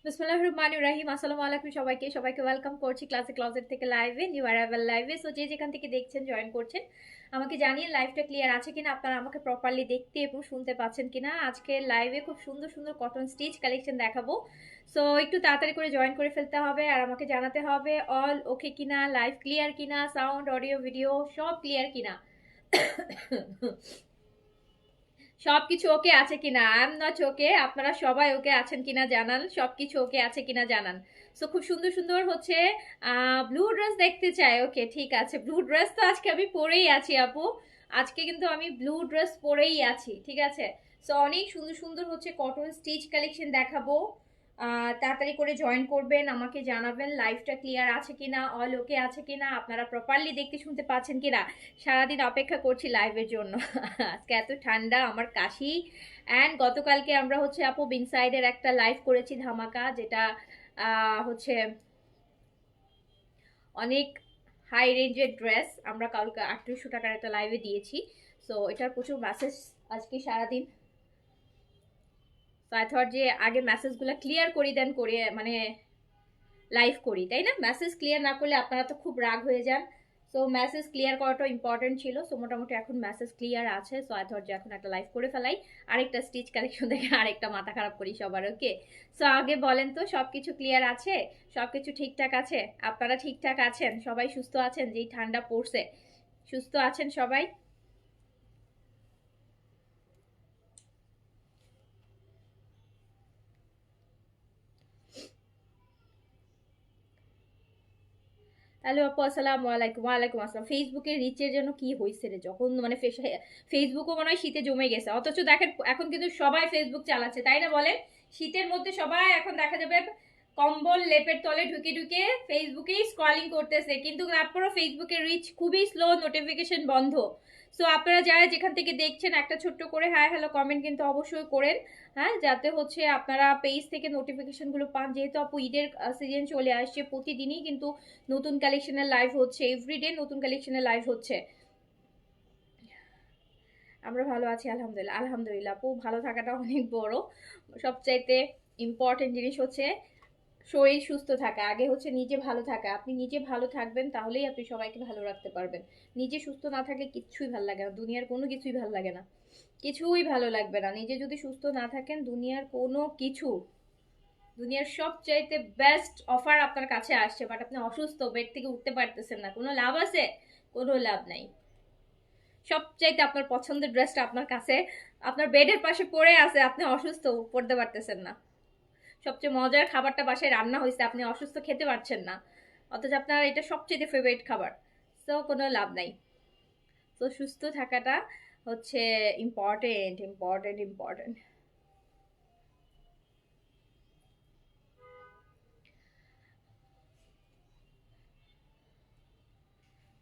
বিসমিল্লাহির রহমানির রহিম। আসসালামু আলাইকুম সবাইকে ওয়েলকাম করছি ক্লাসিক ক্লজেট থেকে লাইভে, নিউ অ্যারাইভাল লাইভে। সো যে যেখান থেকে দেখছেন, জয়েন করছেন, আমাকে জানিয়ে লাইভটা ক্লিয়ার আছে কিনা, আপনারা আমাকে প্রপারলি দেখতে এবং শুনতে পাচ্ছেন কিনা। আজকে লাইভে খুব সুন্দর সুন্দর কটন স্টিচ কালেকশন দেখাবো। সো একটু তাড়াতাড়ি করে জয়েন করে ফেলতে হবে আর আমাকে জানাতে হবে অল ওকে কিনা, লাইভ ক্লিয়ার কিনা, সাউন্ড অডিও ভিডিও সব ক্লিয়ার কিনা, সবকিছু ওকে আছে কিনা। আই এম নট ওকে, আপনারা সবাই ওকে আছেন কিনা জানান, সবকিছু ওকে আছে কিনা জানান। সো খুব সুন্দর সুন্দর হচ্ছে ব্লু ড্রেস দেখতে চাই। ওকে, ঠিক আছে, ব্লু ড্রেস তো আজকে আমি পরেই আছি আপু, আজকে কিন্তু আমি ব্লু ড্রেস পরেই আছি, ঠিক আছে। সো অনেক সুন্দর সুন্দর হচ্ছে কটন স্টিচ কালেকশন দেখাবো। তাড়াতাড়ি করে জয়েন করবেন, আমাকে জানাবেন লাইভটা ক্লিয়ার আছে কিনা, অল ওকে আছে কিনা, আপনারা প্রপারলি দেখতে শুনতে পাচ্ছেন কিনা। সারাদিন অপেক্ষা করছি লাইভের জন্য। আজকে এত ঠান্ডা, আমার কাশি। অ্যান্ড গতকালকে আমরা হচ্ছে আপু বিনসাইডের একটা লাইভ করেছি ধামাকা, যেটা হচ্ছে অনেক হাই রেঞ্জের ড্রেস আমরা কালকে 3800 টাকার একটা লাইভে দিয়েছি। সো এটার প্রচুর মেসেজ আজকে সারাদিন। তো আই থট যে আগে মেসেজগুলো ক্লিয়ার করি, দেন করে মানে লাইভ করি, তাই না? মেসেজ ক্লিয়ার না করলে আপনারা তো খুব রাগ হয়ে যান। সো মেসেজ ক্লিয়ার করাটা ইম্পর্টেন্ট ছিল। সো মোটামুটি এখন মেসেজ ক্লিয়ার আছে। সো আই থট যে এখন একটা লাইভ করে ফেলাই, আরেকটা স্টিচ কালেকশন দেখে আরেকটা মাথা খারাপ করি সবার। ওকে, সো আগে বলেন তো সবকিছু ক্লিয়ার আছে, সবকিছু ঠিকঠাক আছে, আপনারা ঠিকঠাক আছেন, সবাই সুস্থ আছেন? যেই ঠান্ডা পড়ছে, সুস্থ আছেন সবাই? হ্যালো আপু, আসসালামু আলাইকুম। ওয়ালাইকুম আসসালাম। ফেসবুকের রিচের জন্য কি হয়েছে রে, যখন মানে ফেসবুকও মনে হয় শীতে জমে গেছে, অথচ দেখেন এখন কিন্তু সবাই ফেসবুক চালাচ্ছে, তাই না বলেন? শীতের মধ্যে সবাই এখন দেখা যাবে কম্বল লেপের তলে ঢুকে ঢুকে ফেসবুকেই স্ক্রলিং করতেছে, কিন্তু তারপরও ফেসবুকের রিচ খুবই স্লো, নোটিফিকেশন বন্ধ। সো আপনারা যারা যেখান থেকে দেখছেন একটা ছোট্ট করে হাই হ্যালো কমেন্ট কিন্তু অবশ্যই করেন, হ্যাঁ, যাতে হচ্ছে আপনারা পেজ থেকে নোটিফিকেশনগুলো পান। যেহেতু আপু ঈদের সিজন চলে আসছে, প্রতিদিনই কিন্তু নতুন কালেকশনের লাইভ হচ্ছে, এভরিডে নতুন কালেকশনের লাইভ হচ্ছে। আমরা ভালো আছি আলহামদুলিল্লাহ। আলহামদুলিল্লাহ আপু, ভালো থাকাটা অনেক বড়, সবচাইতে ইম্পর্টেন্ট জিনিস হচ্ছে শরীর সুস্থ থাকা। আগে হচ্ছে নিজে ভালো থাকা, আপনি নিজে ভালো থাকবেন তাহলেই আপনি সবাইকে ভালো রাখতে পারবেন। নিজে সুস্থ না থাকলে কিচ্ছুই ভালো লাগে না, দুনিয়ার কোনো কিছুই ভালো লাগে না, কিছুই ভালো লাগবে না। নিজে যদি সুস্থ না থাকেন, দুনিয়ার কোনো কিছু, দুনিয়ার সবচাইতে বেস্ট অফার আপনার কাছে আসছে, বাট আপনি অসুস্থ, বেড থেকে উঠতে পারতেছেন না, কোনো লাভ আছে? কোনো লাভ নাই। সবচাইতে আপনার পছন্দের ড্রেসটা আপনার কাছে আপনার বেডের পাশে পড়ে আছে, আপনি অসুস্থ, পড়তে পারতেছেন না। সবচেয়ে মজার খাবারটা বাসায় রান্না হয়েছে, আপনি অসুস্থ, খেতে পারছেন না, অথচ আপনার এটা সবচেয়ে ফেভারিট খাবার। সো কোনো লাভ নাই। তো সুস্থ থাকাটা হচ্ছে ইম্পর্টেন্ট ইম্পর্টেন্ট ইম্পর্টেন্ট।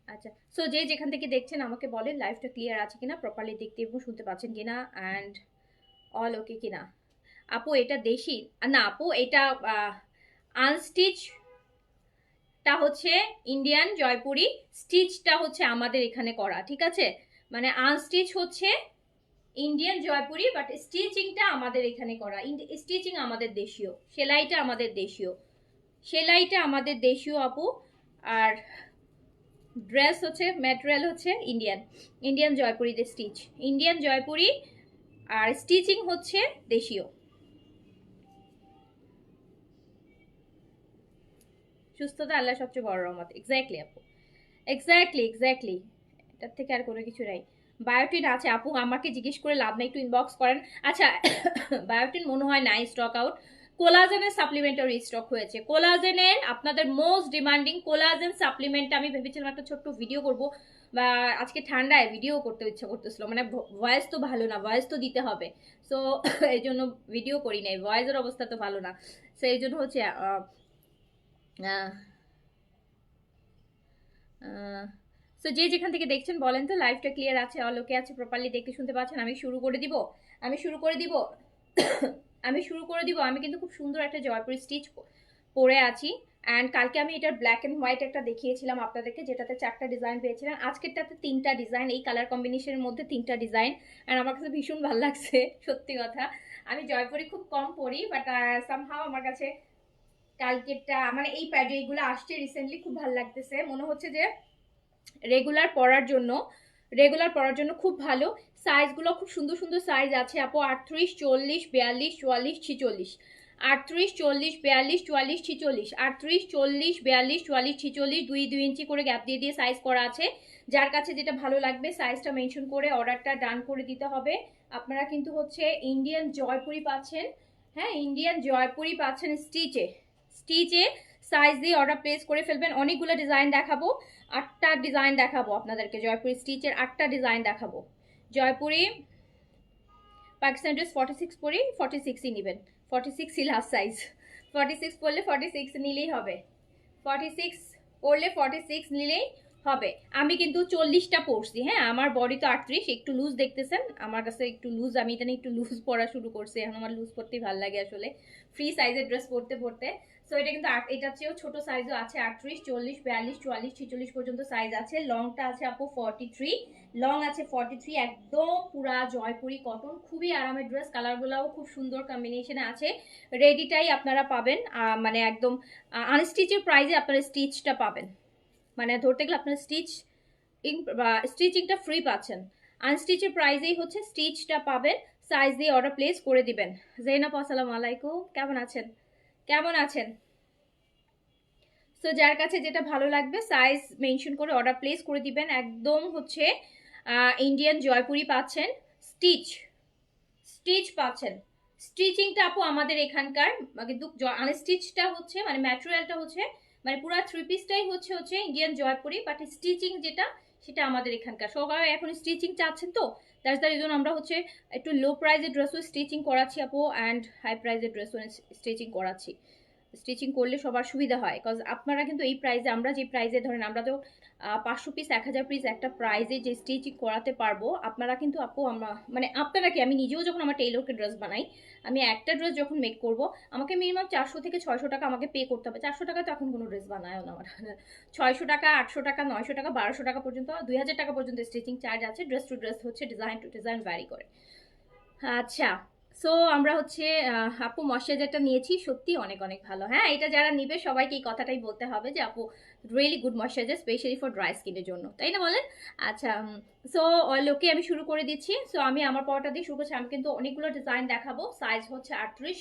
আচ্ছা, সো যে যেখান থেকে দেখছেন আমাকে বলেন লাইভটা ক্লিয়ার আছে কিনা, প্রপারলি দেখতে এবং শুনতে পাচ্ছেন কিনা, অ্যান্ড অল ওকে কিনা। আপু এটা দেশি না আপু, এটা আনস্টিচটা হচ্ছে ইন্ডিয়ান জয়পুরি, স্টিচটা হচ্ছে আমাদের এখানে করা, ঠিক আছে? মানে আনস্টিচ হচ্ছে ইন্ডিয়ান জয়পুরি, বাট স্টিচিংটা আমাদের এখানে করা। স্টিচিং আমাদের দেশীয়, সেলাইটা আমাদের দেশীয়, সেলাইটা আমাদের দেশীয় আপু। আর ড্রেস হচ্ছে, ম্যাটেরিয়াল হচ্ছে ইন্ডিয়ান, ইন্ডিয়ান জয়পুরিতে স্টিচ, ইন্ডিয়ান জয়পুরি, আর স্টিচিং হচ্ছে দেশীয়। সুস্থতা আল্লাহ সবচেয়ে বড় রহমত। এক্স্যাক্টলি আপু, এক্স্যাক্টলি এক্স্যাক্টলি, এটার থেকে আর কোনো কিছু নাই। বায়োটিন আছে আপু, আমাকে জিজ্ঞেস করে লাভ নেই, একটু ইনবক্স করেন। আচ্ছা, বায়োটিন মনে হয় নাই স্টক আউট। কোলাজেনের সাপ্লিমেন্টও রিস্টক হয়েছে। কোলাজেনের আপনাদের মোস্ট ডিমান্ডিং কোলাজেন সাপ্লিমেন্ট, আমি ভেবেছিলাম একটা ছোট্ট ভিডিও করব, বা আজকে ঠান্ডায় ভিডিও করতে ইচ্ছা করতেছিল, মানে ভয়েস তো ভালো না, ভয়েস তো দিতে হবে। সো এই জন্য ভিডিও করি নাই, ভয়েসের অবস্থা তো ভালো না। সো এই জন্য হচ্ছে সো যে যেখান থেকে দেখছেন বলেন তো লাইভটা ক্লিয়ার আছে, অলোকে আছে, প্রপারলি দেখতে শুনতে পাচ্ছেন? আমি শুরু করে দিব, আমি শুরু করে দিব আমি শুরু করে দিব। আমি কিন্তু খুব সুন্দর একটা জয়পুরি স্টিচ পরে আছি। অ্যান্ড কালকে আমি এটার ব্ল্যাক অ্যান্ড হোয়াইট একটা দেখিয়েছিলাম আপনাদেরকে, যেটাতে 4টা ডিজাইন পেয়েছিলেন। আজকেরটাতে 3টা ডিজাইন, এই কালার কম্বিনেশনের মধ্যে 3টা ডিজাইন। অ্যান্ড আমার কাছে ভীষণ ভালো লাগছে, সত্যি কথা। আমি জয়পুরি খুব কম পরি, বাট সামহাও আমার কাছে কালকেরটা মানে এই এইগুলো আসছে রিসেন্টলি, খুব ভালো লাগতেছে। মনে হচ্ছে যে রেগুলার পরার জন্য, রেগুলার পরার জন্য খুব ভালো। সাইজগুলো খুব সুন্দর সুন্দর সাইজ আছে আপু, 38, 40, 42, 44, 46। 38, 40, 42, 44, 46, 38, 40, 42, 44, 46, 2 ইঞ্চি করে গ্যাপ দিয়ে দিয়ে সাইজ করা আছে। যার কাছে যেটা ভালো লাগবে সাইজটা মেনশন করে অর্ডারটা ডান করে দিতে হবে। আপনারা কিন্তু হচ্ছে ইন্ডিয়ান জয়পুরি পাচ্ছেন, হ্যাঁ ইন্ডিয়ান জয়পুরি পাচ্ছেন স্টিচে, স্টিচে সাইজ দিয়ে অর্ডার প্লেস করে ফেলবেন। অনেকগুলো ডিজাইন দেখাবো, 8টা ডিজাইন দেখাবো আপনাদেরকে, জয়পুরি স্টিচের 8টা ডিজাইন দেখাবো। জয়পুরি পাকিস্তান ড্রেস 46 পরি, 46ই নেবেন, 46ই লাস্ট সাইজ। 46 পরলে 46 নিলেই হবে, 46 পরলে 46 নিলেই হবে। আমি কিন্তু 40টা পরছি, হ্যাঁ আমার বডি তো 38, একটু লুজ দেখতেছেন আমার কাছে, একটু লুজ, আমি এটা একটু লুজ পরা শুরু করছি এখন, আমার লুজ পরতেই ভালো লাগে আসলে, ফ্রি সাইজের ড্রেস পরতে পরতে। সো এটা কিন্তু এটার চেয়েও ছোট সাইজও আছে, 38, 40, 42, 44, 46 পর্যন্ত সাইজ আছে। লংটা আছে আপু 43, লং আছে 43, একদম পুরা জয়পুরি কটন, খুবই আরামের ড্রেস। কালারগুলোও খুব সুন্দর কম্বিনেশনে আছে। রেডিটাই আপনারা পাবেন, মানে একদম আনস্টিচের প্রাইসে আপনারা স্টিচটা পাবেন, মানে ধরতে গেলে আপনারা স্টিচিংটা ফ্রি পাচ্ছেন, আনস্টিচের প্রাইসেই হচ্ছে স্টিচটা পাবেন। সাইজ দিয়ে অর্ডার প্লেস করে দিবেন। জেনাপ আসসালামু আলাইকুম, কেমন আছেন, কেমন আছেন? সো যার কাছে যেটা ভালো লাগবে সাইজ মেনশন করে অর্ডার প্লেস করে দিবেন। একদম হচ্ছে ইন্ডিয়ান জয়পুরি পাচ্ছেন, স্টিচ স্টিচ পাচ্ছেন। স্টিচিংটা আপু আমাদের এখানকার, কিন্তু আনস্টিচটা হচ্ছে মানে ম্যাটেরিয়ালটা হচ্ছে মানে পুরো 3 পিসটাই হচ্ছে হচ্ছে ইন্ডিয়ান জয়পুরি, বাট স্টিচিং যেটা সেটা আমাদের এখানকার। সবাই এখন স্টিচিং চাচ্ছেন, তো দ্যাটস দ্য রিজন আমরা হচ্ছে একটু লো প্রাইজের ড্রেসও স্টিচিং করাচ্ছি আপু, অ্যান্ড হাই প্রাইজের ড্রেসও স্টিচিং করাচ্ছি। স্টিচিং করলে সবার সুবিধা হয়, কজ আপনারা কিন্তু এই প্রাইজে, আমরা যে প্রাইজে ধরেন আমরা তো 500 পিস 1000 পিস একটা প্রাইজে যে স্টিচিং করাতে পারবো, আপনারা কিন্তু আপু আমরা মানে আপনারা কি, আমি নিজেও যখন আমার টেইলরকে ড্রেস বানাই, আমি একটা ড্রেস যখন মেক করব আমাকে মিনিমাম 400 থেকে 600 টাকা আমাকে পে করতে হবে। 400 টাকা তো এখন কোনো ড্রেস বানায়ও না আমার 600 টাকা, 800 টাকা, 900 টাকা, 1200 টাকা পর্যন্ত, 2000 টাকা পর্যন্ত স্টিচিং চার্জ আছে। ড্রেস টু ড্রেস হচ্ছে, ডিজাইন টু ডিজাইন ভ্যারি করে। আচ্ছা, সো আমরা হচ্ছে আপু ময়শ্চারাইজারটা নিয়েছি, সত্যি অনেক অনেক ভালো। হ্যাঁ এটা যারা নিবে সবাইকে এই কথাটাই বলতে হবে যে আপু really good moisturiser, specially for dry স্কিনের জন্য, তাই না বলেন? আচ্ছা, সো লোকে আমি শুরু করে দিচ্ছি। সো আমি আমার পরটা দিয়ে শুরু করছি। আমি কিন্তু অনেকগুলো ডিজাইন দেখাবো। সাইজ হচ্ছে 38,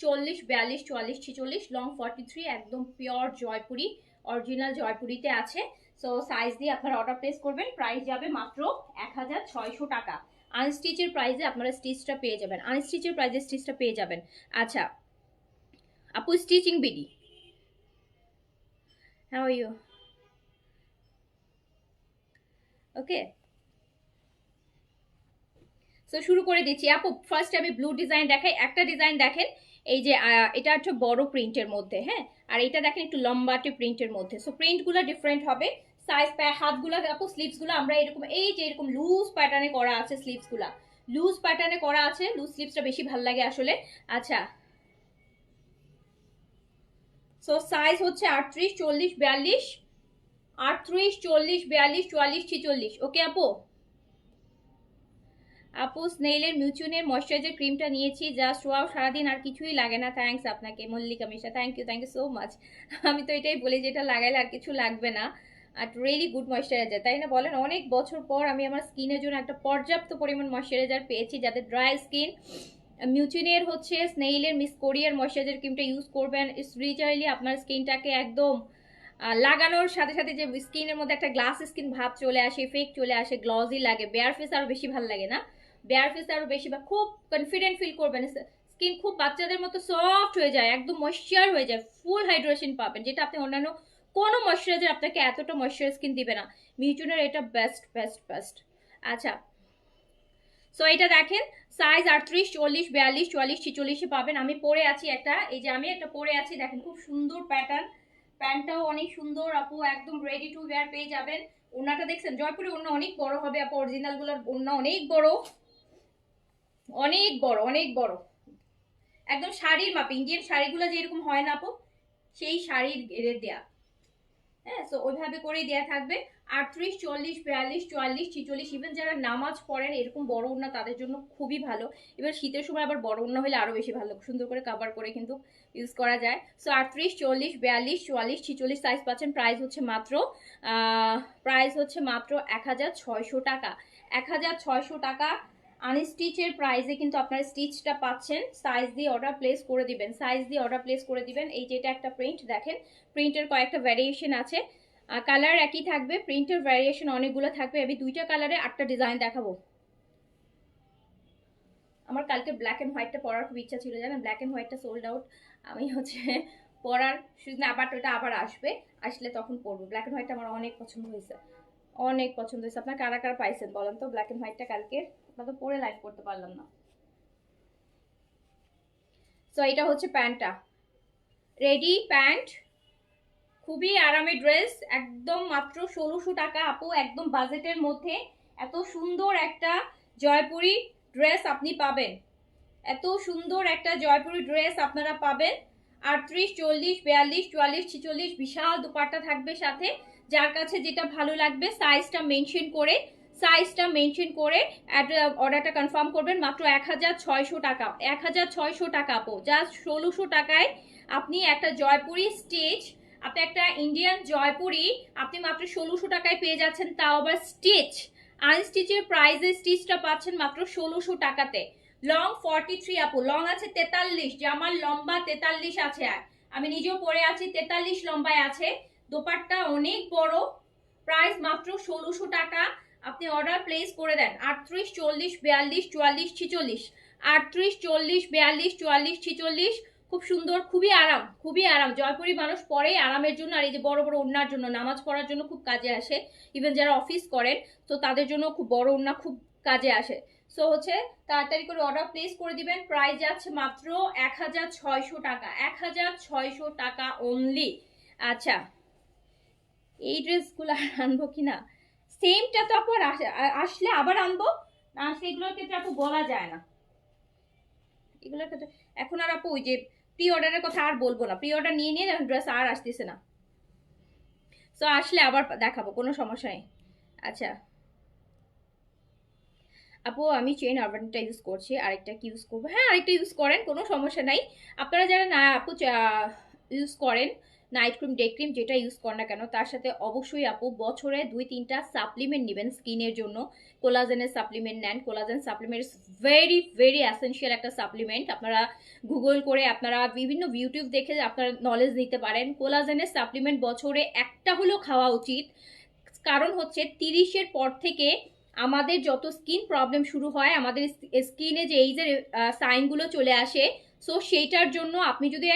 40, 42, 44, 46, লং 43, একদম পিওর জয়পুরি, অরিজিনাল জয়পুরিতে আছে। সো সাইজ দিয়ে আপনারা অর্ডার প্লেস করবেন। প্রাইস যাবে মাত্র 1600 টাকা। আনস্টিচের প্রাইসে আপনারা স্টিচটা পেয়ে যাবেন, আনস্টিচের প্রাইসে স্টিচটা পেয়ে যাবেন। আচ্ছা আপু, stitching BD, how are you? Okay, so শুরু করে দিচ্ছি আপু। ফার্স্ট আমি ব্লু ডিজাইন দেখাই। একটা ডিজাইন দেখেন, এই যে এটা হচ্ছে বড় প্রিন্টের মধ্যে, হ্যাঁ, আর এটা দেখেন একটু লম্বাটে প্রিন্টের মধ্যে। সো প্রিন্টগুলো ডিফারেন্ট হবে। সাইজ হাতগুলো আপু, স্লিভসগুলো আমরা এরকম এই যে এরকম লুজ প্যাটার্নে করা আছে, স্লিভসগুলো লুজ প্যাটার্নে করা আছে, লুজ স্লিভসটা বেশি ভালো লাগে আসলে। আচ্ছা, সো সাইজ হচ্ছে 38, 40, 42, 38, 40, 42, 44, 46। ওকে আপু, আপু স্নেইলের মিউচুনের ময়শ্চারাইজার ক্রিমটা নিয়েছি, জাস্ট ওয়াও, সারাদিন আর কিছুই লাগে না। থ্যাঙ্কস আপনাকে মল্লিকা মিশা, থ্যাংক ইউ সো মাচ। আমি তো এটাই বলি যে এটা লাগাইলে আর কিছু লাগবে না, আর রিয়েলি গুড ময়শ্চারাইজার, তাই না বলেন? অনেক বছর পর আমি আমার স্কিনের জন্য একটা পর্যাপ্ত পরিমাণ ময়শ্চারাইজার পেয়েছি। যাদের ড্রাই স্কিন, মিউচুনের হচ্ছে স্নেইলের মিস কোরিয়ার ময়শ্চারাইজার ক্রিমটা ইউজ করবেন। ইটস রিচারলি আপনার স্কিনটাকে একদম লাগানোর সাথে সাথে যে স্কিনের মধ্যে একটা গ্লাস স্কিন ভাব চলে আসে, ফেক চলে আসে, গ্লজি লাগে, বেয়ার ফেস আরো বেশি ভালো লাগে না? বেয়ার ফেস আরো বেশি, বা খুব কনফিডেন্ট ফিল করবেন, স্কিন খুব বাচ্চাদের মতো সফট হয়ে যায়, একদম ময়শ্চার হয়ে যায়, ফুল হাইড্রেশন পাবেন, যেটা আপনি অন্যান্য কোনো ময়শ্চারাইজার আপনাকে এতটা ময়শ্চারাইজ স্কিন দিবে না। মিউচুনের এটা বেস্ট বেস্ট বেস্ট। আচ্ছা, সো এটা দেখেন সাইজ 38, 40, 42, 44, 46 পাবেন। আমি পরে আছি একটা, এই যে আমি একটা পরে আছি, দেখেন খুব সুন্দর প্যাটার্ন, প্যান্টটাও অনেক সুন্দর আপু, একদম রেডি টু ওয়্যার পেয়ে যাবেন। ওনাটা দেখছেন জয়পুরি ওনা অনেক বড় হবে আপু, অরিজিনাল গুলোর ওনা অনেক বড়, অনেক বড়, অনেক বড়, একদম শাড়ির মাপে, ইন্ডিয়ান শাড়িগুলো যেরকম হয় না আপু, সেই শাড়ির ঘেরে দেয়া। হ্যাঁ, সো ওইভাবে করেই দেওয়া থাকবে। 38, 40, 42, 44, 46, ইভেন যারা নামাজ পড়েন এরকম বড় ওড়না তাদের জন্য খুবই ভালো। এবার শীতের সময় আবার বড় ওড়না হলে আরো বেশি ভালো, সুন্দর করে কভার করে কিন্তু ইউজ করা যায়। সো 38, 40, 42, 44, 46 সাইজ পাচ্ছেন। প্রাইস হচ্ছে মাত্র 1600 টাকা। 1600 টাকা আনস্টিচের প্রাইসে কিন্তু আপনার স্টিচটা পাচ্ছেন। সাইজ দিয়ে অর্ডার প্লেস করে দিবেন, সাইজ দিয়ে অর্ডার প্লেস করে দিবেন। এই যেটা একটা প্রিন্ট দেখেন, প্রিন্টের কয়েকটা ভ্যারিয়েশন আছে, কালার একই থাকবে, প্রিন্টের ভ্যারিয়েশন অনেকগুলো থাকবে। আমি 2টা কালারে 8টা ডিজাইন দেখাবো। আমার কালকে ব্ল্যাক অ্যান্ড হোয়াইটটা পরার খুব ইচ্ছা ছিল, জানেন, ব্ল্যাক অ্যান্ড হোয়াইটটা সোল্ড আউট। আমি পরার শুধু আবার ওটা আবার আসবে, আসলে তখন পরবো। ব্ল্যাক অ্যান্ড হোয়াইটটা আমার অনেক পছন্দ হয়েছে, অনেক পছন্দ হয়েছে। আপনার কারা কারা পাইছেন বলেন তো ব্ল্যাক অ্যান্ড হোয়াইটটা কালকে? আমরা তো পরে লাইভ করতে পারলাম না। সো এটা হচ্ছে প্যান্টটা, রেডি প্যান্ট, খুবই আরামের ড্রেস, একদম মাত্র 1600 টাকা আপু, একদম বাজেটের মধ্যে এত সুন্দর একটা জয়পুরি ড্রেস আপনি পাবেন, এত সুন্দর একটা জয়পুরি ড্রেস আপনারা পাবেন। 38, 40, 42, 44, 46 বিশাল দুপাট্টা থাকবে সাথে। যার কাছে যেটা ভালো লাগবে সাইজটা মেনশন করে অর্ডারটা কনফার্ম করবেন। মাত্র 1600 টাকা, 1600 টাকা আপু, জাস্ট 1600 টাকায় আপনি একটা জয়পুরি স্টিচ, আপনি একটা ইন্ডিয়ান জয়পুরি আপনি মাত্র 1600 টাকায় পেয়ে যাচ্ছেন, তাও আবার স্টিচ। আনস্টিচের প্রাইসে স্টিচটা পাচ্ছেন মাত্র 1600 টাকাতে। লং 43 আপু, লং আছে 43, জামার লম্বা 43 আছে, আমি নিজেও পরে আছি 43 লম্বায় আছে। দোপাট্টা অনেক বড়, প্রাইস মাত্র 1600 টাকা। আপনি অর্ডার প্লেস করে দেন। 38, 40, 42, 44, 46, 38, 40, 42, 44, 46, খুব সুন্দর, খুবই আরাম, খুবই আরাম। জয়পুরি মানুষ পরে আরামের জন্য, আর এই যে বড় বড় ওড়নার জন্য, নামাজ পড়ার জন্য খুব কাজে আসে। ইভেন যারা অফিস করেন তো তাদের জন্য খুব বড় ওড়না খুব কাজে আসে। সো হচ্ছে তাড়াতাড়ি করে অর্ডার প্লেস করে দিবেন। প্রাইস যাচ্ছে মাত্র 1600 টাকা, 1600 টাকা অনলি। আচ্ছা, এই ড্রেসগুলো আনবো কিনা, সেমটা তো আপু আসলে আবার আনবো না, সেগুলোর ক্ষেত্রে আপু বলা যায় না, এগুলোর ক্ষেত্রে এখন আর আপু ওই যে প্রি অর্ডারের কথা আর বলবো না, প্রি অর্ডার নিয়ে নিয়ে ড্রেস আর আসতেছে না। সো আসলে আবার দেখাবো, কোনো সমস্যা নেই। আচ্ছা আপু, আমি চেইন আরবানটা ইউজ করছি, আরেকটা কি ইউজ করবো? হ্যাঁ, আরেকটা ইউজ করেন, কোনো সমস্যা নাই। আপনারা যারা না আপু ইউজ করেন নাইট ক্রিম, ডে ক্রিম, যেটা ইউজ করেন না কেন, তার সাথে অবশ্যই আপু বছরে 2-3টা সাপ্লিমেন্ট নেবেন স্কিনের জন্য। কোলাজেনের সাপ্লিমেন্ট নেন, collagen supplement very very essential একটা সাপ্লিমেন্ট। আপনারা গুগল করে, আপনারা বিভিন্ন ইউটিউব দেখে আপনারা নলেজ নিতে পারেন। কোলাজেনের সাপ্লিমেন্ট বছরে একটা হলেও খাওয়া উচিত, কারণ হচ্ছে 30-এর পর থেকে আমাদের যত স্কিন প্রবলেম শুরু হয়, আমাদের স্কিনে যে এই যে সাইনগুলো চলে আসে, সো সেইটার জন্য আপনি যদি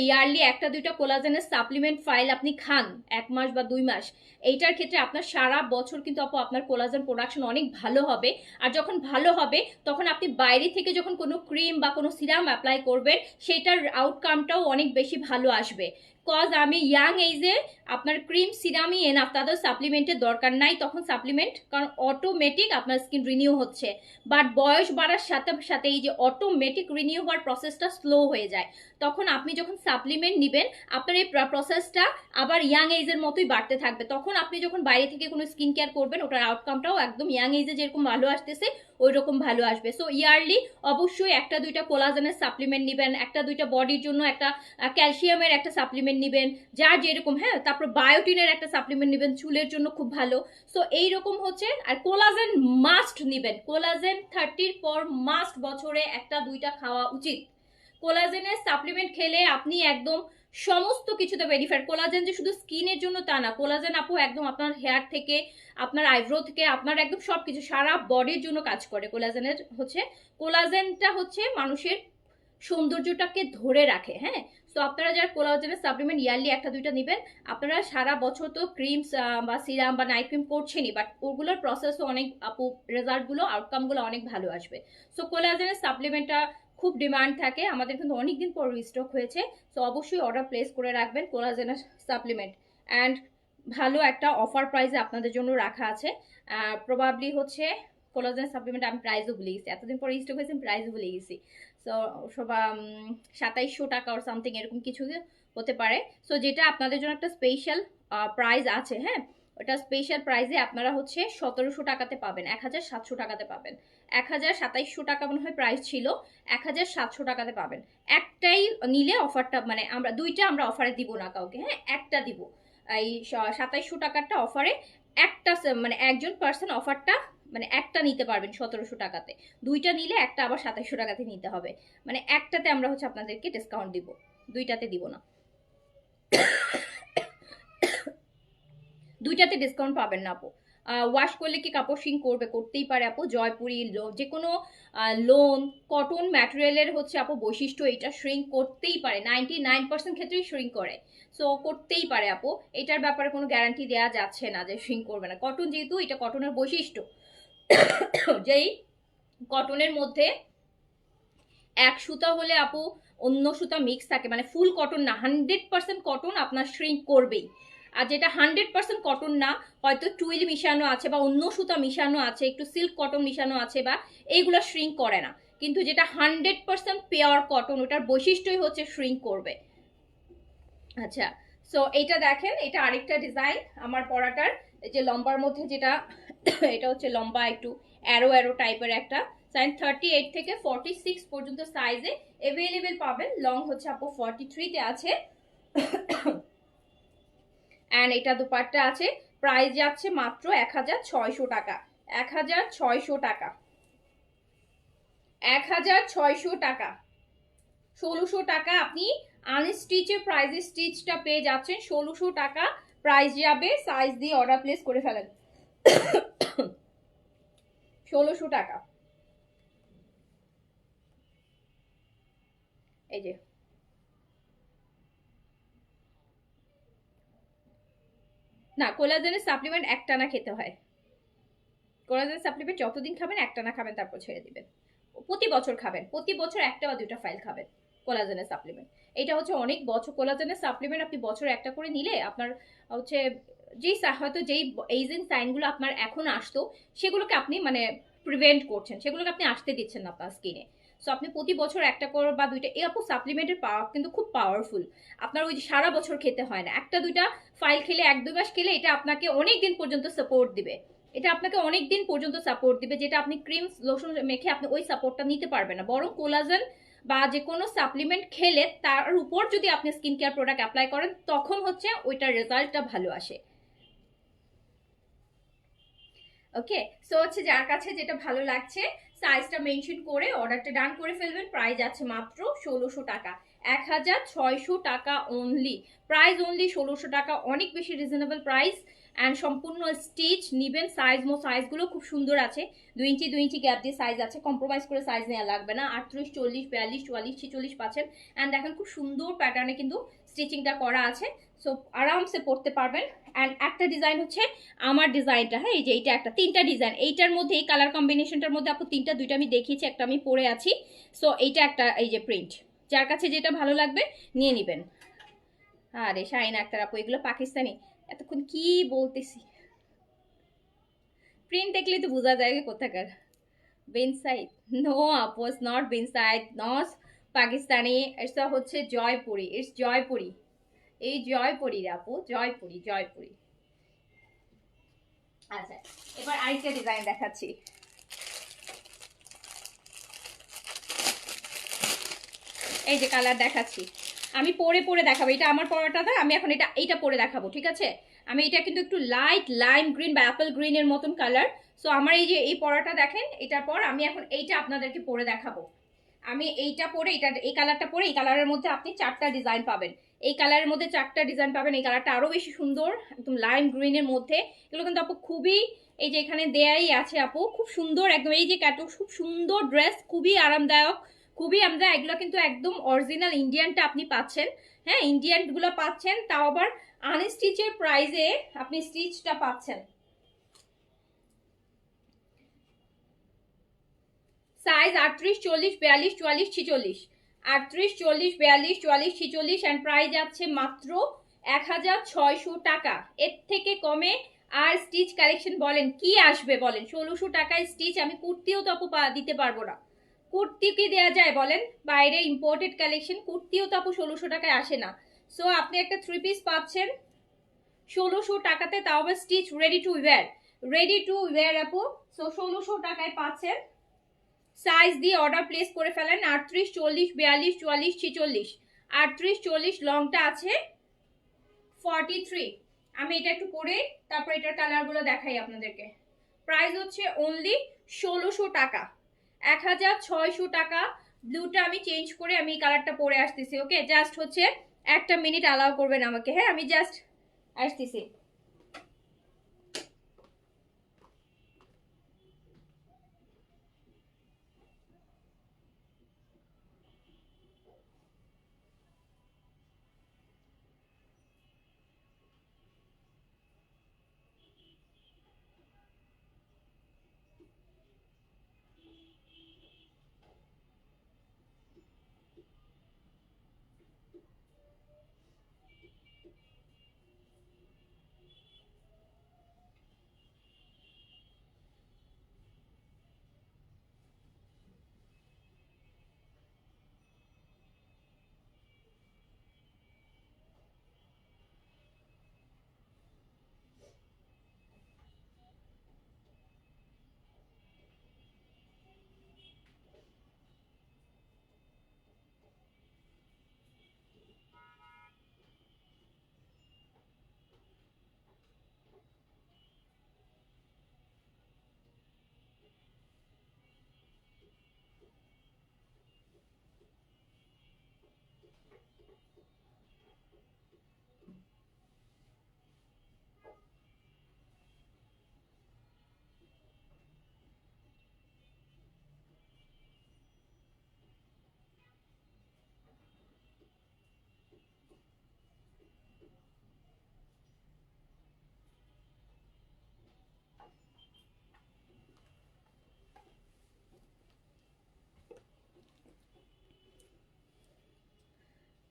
ইয়ারলি 1-2টা কোলাজেনের সাপ্লিমেন্ট ফাইল আপনি খান 1 মাস বা 2 মাস, এইটার ক্ষেত্রে আপনার সারা বছর কিন্তু আপু আপনার কোলাজেন প্রোডাকশন অনেক ভালো হবে। আর যখন ভালো হবে তখন আপনি বাইরে থেকে যখন কোনো ক্রিম বা কোনো সিরাম অ্যাপ্লাই করবেন, সেটার আউটকামটাও অনেক বেশি ভালো আসবে। কজ আমি ইয়াং এজে আপনার ক্রিম সিরামই এনাফ, তাদের সাপ্লিমেন্টের দরকার নাই তখন সাপ্লিমেন্ট, কারণ অটোমেটিক আপনার স্কিন রিনিউ হচ্ছে। বাট বয়স বাড়ার সাথে সাথে এই যে অটোমেটিক রিনিউ হওয়ার প্রসেসটা স্লো হয়ে যায়, তখন আপনি যখন সাপ্লিমেন্ট নেবেন আপনার এই প্রসেসটা আবার ইয়াং এজের মতোই বাড়তে থাকবে। তখন আপনি যখন বাইরে থেকে কোনো স্কিন কেয়ার করবেন, ওটার আউটকামটাও একদম ইয়াং এজে যেরকম ভালো আসতেছে ওই রকম ভালো আসবে। সো ইয়ারলি অবশ্যই 1-2টা কোলাজেনের সাপ্লিমেন্ট নেবেন, 1-2টা বডির জন্য একটা ক্যালসিয়ামের একটা সাপ্লিমেন্ট নেবেন, যার যেরকম, হ্যাঁ, তারপর বায়োটিনের একটা সাপ্লিমেন্ট নেবেন, চুলের জন্য খুব ভালো। সো এইরকম হচ্ছে। আর কোলাজেন মাস্ট নেবেন, কোলাজেন 30-র পর মাস্ট বছরে 1-2টা খাওয়া উচিত। কোলাজেনের সাপ্লিমেন্ট খেলে আপনি একদম সমস্ত কিছুতে বেনিফিট। কোলাজেন যে শুধু স্কিনের জন্য তা না, কোলাজেন আপু একদম আপনার হেয়ার থেকে, আপনার আইব্রো থেকে, আপনার একদম সবকিছু সারা বডির জন্য কাজ করে। কোলাজেনটা হচ্ছে মানুষের সৌন্দর্যটাকে ধরে রাখে। হ্যাঁ, তো আপনারা যারা কোলাজেনের সাপ্লিমেন্ট ইয়ারলি একটা দুইটা নেবেন, আপনারা সারা বছর তো ক্রিমস বা সিরাম বা নাইট ক্রিম করছেনই, বাট ওগুলোর প্রসেসও অনেক আপু, রেজাল্টগুলো আউটকামগুলো অনেক ভালো আসবে। সো কোলাজেনের সাপ্লিমেন্টটা খুব ডিমান্ড থাকে, আমাদের কিন্তু অনেকদিন পর রিস্টক হয়েছে। সো অবশ্যই অর্ডার প্লেস করে রাখবেন কোলাজেনের সাপ্লিমেন্ট। অ্যান্ড ভালো একটা অফার প্রাইসে আপনাদের জন্য রাখা আছে। প্রবাবলি হচ্ছে কোলাজেন সাপ্লিমেন্ট আমি প্রাইসও ভুলে গেছি, এতদিন পরে স্টক হয়েছে প্রাইসও ভুলে গেছি। সো সবা 2700 টাকা আর সামথিং এরকম কিছু হতে পারে। সো যেটা আপনাদের জন্য একটা স্পেশাল প্রাইস আছে। হ্যাঁ, ওটা স্পেশাল প্রাইসে আপনারা হচ্ছে 1700 টাকাতে পাবেন, 1700 টাকাতে পাবেন। 1700 টাকা মনে হয় প্রাইস ছিল, 1700 টাকাতে পাবেন। একটাই নিলে অফারটা, মানে আমরা দুইটা আমরা অফারে দিব না কাউকে, হ্যাঁ একটা দিব। এই 2700 টাকারটা অফারে একটা, মানে একজন পার্সন অফারটা মানে একটা নিতে পারবেন 1700 টাকাতে। দুইটা নিলে একটা আবার 2700 টাকাতে নিতে হবে। মানে একটাতে আমরা হচ্ছে আপনাদেরকে ডিসকাউন্ট দিব, দুইটাতে দিব না। দুইটাতে ডিসকাউন্ট পাবেন না আপু। ওয়াশ করলে কি কাপড় শিং করবে? করতেই পারে আপু। জয়পুরি যে কোনো লোন কটন ম্যাটেরিয়ালের হচ্ছে আপু বৈশিষ্ট্য, এটা শ্রিঙ্ক করতেই পারে, 99% ক্ষেত্রেই শ্রিঙ্ক করে। সো করতেই পারে আপু, এটার ব্যাপারে কোনো গ্যারান্টি দেওয়া যাচ্ছে না যে শ্রিঙ্ক করবে না। কটন যেহেতু, এটা কটনের বৈশিষ্ট্য, যেই কটনের মধ্যে এক সুতা হলে আপু অন্য সুতা মিক্স থাকে, মানে ফুল কটন না, 100% কটন আপনার শ্রিঙ্ক করবেই। আর যেটা 100% কটন না, হয়তো টুইল মিশানো আছে বা অন্য সুতা মিশানো আছে, একটু সিল্ক কটন মিশানো আছে, বা এইগুলো শ্রিঙ্ক করে না। কিন্তু যেটা 100% পিওর কটন, ওটার বৈশিষ্ট্যই হচ্ছে শ্রিঙ্ক করবে। আচ্ছা, সো এইটা দেখেন, এটা আরেকটা ডিজাইন আমার পরাটার, এই যে লম্বার মধ্যে যেটা, এটা হচ্ছে লম্বা একটু অ্যারো অ্যারো টাইপের একটা সাইজ, 38 থেকে 46 পর্যন্ত সাইজে অ্যাভেলেবেল পাবেন। লং হচ্ছে আপু 43 তে আছে। অ্যান্ড এটা দুপাট্টা আছে, প্রাইস যাচ্ছে মাত্র 1600 টাকা। 1600 টাকা, 1600 টাকা। 1600 টাকা আপনি আনস্টিচে প্রাইজে স্টিচটা পেয়ে যাচ্ছেন, 1600 টাকা প্রাইস যাবে। সাইজ দিয়ে অর্ডার প্লেস করে ফেলেন। 1600 টাকা। এই যে না, কোলাজেনের সাপ্লিমেন্ট একটানা খেতে হয়। কোলাজেন সাপ্লিমেন্ট যতদিন খাবেন একটানা খাবেন, তারপর ছেড়ে দিবেন। প্রতি বছর খাবেন, প্রতি বছর একটা বা দুটা ফাইল খাবেন কোলাজেনের সাপ্লিমেন্ট। এটা হচ্ছে অনেক বছর, কোলাজেনের সাপ্লিমেন্ট আপনি বছরে একটা করে নিলে আপনার হচ্ছে যেই হয়তো যেই এইজিং সাইনগুলো আপনার এখন আসতো, সেগুলোকে আপনি মানে প্রিভেন্ট করছেন, সেগুলোকে আপনি আসতে দিচ্ছেন না আপনার স্কিনে। সো আপনি প্রতি বছর একটা করে বা দুইটা, এই আপু সাপ্লিমেন্টের পাওয়ার কিন্তু খুব পাওয়ারফুল। আপনার ওই যে সারা বছর খেতে হয় না, একটা দুইটা ফাইল খেলে, এক দুই মাস খেলে এটা আপনাকে অনেক দিন পর্যন্ত সাপোর্ট দিবে। এটা আপনাকে অনেক দিন পর্যন্ত সাপোর্ট দিবে, যেটা আপনি ক্রিম লোশন মেখে আপনি ওই সাপোর্টটা নিতে পারবেন না। বরং কোলাজেন বা যে কোনো সাপ্লিমেন্ট খেলে তার উপর যদি আপনি স্কিন কেয়ার প্রোডাক্ট অ্যাপ্লাই করেন, তখন হচ্ছে ওইটার রেজাল্টটা ভালো আসে। ওকে, সো হচ্ছে যার কাছে যেটা ভালো লাগছে সাইজটা মেনশন করে অর্ডারটা ডান করে ফেলবেন। প্রাইস আছে মাত্র 1600 টাকা, 1600 টাকা অনলি। প্রাইস অনলি 1600 টাকা, অনেক বেশি রিজনেবল প্রাইস। অ্যান্ড সম্পূর্ণ স্টিচ নিবেন। সাইজগুলো খুব সুন্দর আছে, 2 ইঞ্চি 2 ইঞ্চি গ্যাপ দিয়ে সাইজ আছে, কম্প্রোমাইজ করে সাইজ নেওয়া লাগবে না। 38, 40, 42, 44, 46 পাচ্ছেন। অ্যান্ড দেখেন খুব সুন্দর প্যাটার্নে কিন্তু স্টিচিংটা করা আছে। সো আরামসে পরতে পারবেন। অ্যান্ড একটা ডিজাইন হচ্ছে আমার ডিজাইনটা, হ্যাঁ এই যে এইটা একটা, তিনটা ডিজাইন এইটার মধ্যে, এই কালার কম্বিনেশনটার মধ্যে আপু তিনটা, দুইটা আমি দেখিয়েছি, একটা আমি পরে আছি। সো এইটা একটা, এই যে প্রিন্ট, যার কাছে যেটা ভালো লাগবে নিয়ে নেবেন। আরে শাইন আক্তার আপু, এগুলো পাকিস্তানি, এতক্ষণ কি বলতেছি, প্রিন্ট দেখলে তো বোঝা যায় কোথাকার। বিনসাইড, নো আপু, it's not Binsaeed, not Pakistani, it's হচ্ছে জয়পুরি, ইটস জয়পুরি, এই জয়পুরি আপু, জয়পুরি জয়পুরি। আচ্ছা, এবার আরেকটা ডিজাইন দেখাচ্ছি। এই যে কালার দেখাচ্ছি, আমি পরে পরে দেখাবো। এটা আমার পরাটা না, আমি এখন এইটা পরে দেখাবো, ঠিক আছে? আমি এটা কিন্তু একটু লাইট লাইম গ্রিন বা অ্যাপেল গ্রিনের মতন কালার। সো আমার এই যে এই পরাটা দেখেন, এটার পর আমি এখন এইটা আপনাদেরকে পরে দেখাবো। আমি এইটা পরে, এটা এই কালারটা পরে, এই কালারের মধ্যে আপনি 4টা ডিজাইন পাবেন। এই কালারের মধ্যে 4টা ডিজাইন পাবেন। এই কালারটা আরো বেশি সুন্দর, একদম লাইম গ্রিনের মধ্যে। এগুলো কিন্তু আপু খুবই, এই যে এখানে দেয়াই আছে আপু, খুব সুন্দর একদম। এই যে খুব সুন্দর ড্রেস, খুবই আরামদায়ক, খুবই আমরা এগুলো কিন্তু একদম অরিজিনাল ইন্ডিয়ানটা আপনি পাচ্ছেন। হ্যাঁ, ইন্ডিয়ানগুলো পাচ্ছেন, তাও আবার আনস্টিচের প্রাইসে আপনি স্টিচটা পাচ্ছেন। সাইজ 38, 40, 42, 44, 46, 38, 40, 42, 44, 46 অ্যান্ড প্রাইস যাচ্ছে মাত্র 1600 টাকা। এর থেকে কমে আর স্টিচ কালেকশন বলেন কি আসবে বলেন? 1600 টাকায় স্টিচ আমি কুর্তিও তো দিতে পারবো না। কুর্তি কি দেওয়া যায় বলেন? বাইরে ইম্পোর্টেড কালেকশন কুর্তিও তো 1600 টাকায় আসে না। সো আপনি একটা 3 পিস পাচ্ছেন 1600 টাকাতে, তাও আবার stitch ready to wire. Ready to wire আপু। সো 1600 টাকায় পাচ্ছেন। সাইজ দিয়ে অর্ডার প্লেস করে ফেলেন। 38, 40, 42, 44, 46, 38, 40 লংটা আছে 43। আমি এটা একটু পরে তারপর এটার কালারগুলো দেখাই আপনাদেরকে। প্রাইস হচ্ছে অনলি 1600 টাকা, 1600 টাকা। ব্লুটা আমি চেঞ্জ করে আমি কালারটা পরে আসতেছি। ওকে, জাস্ট হচ্ছে একটা মিনিট অ্যালাউ করবেন আমাকে। হ্যাঁ, আমি জাস্ট আসতেছি।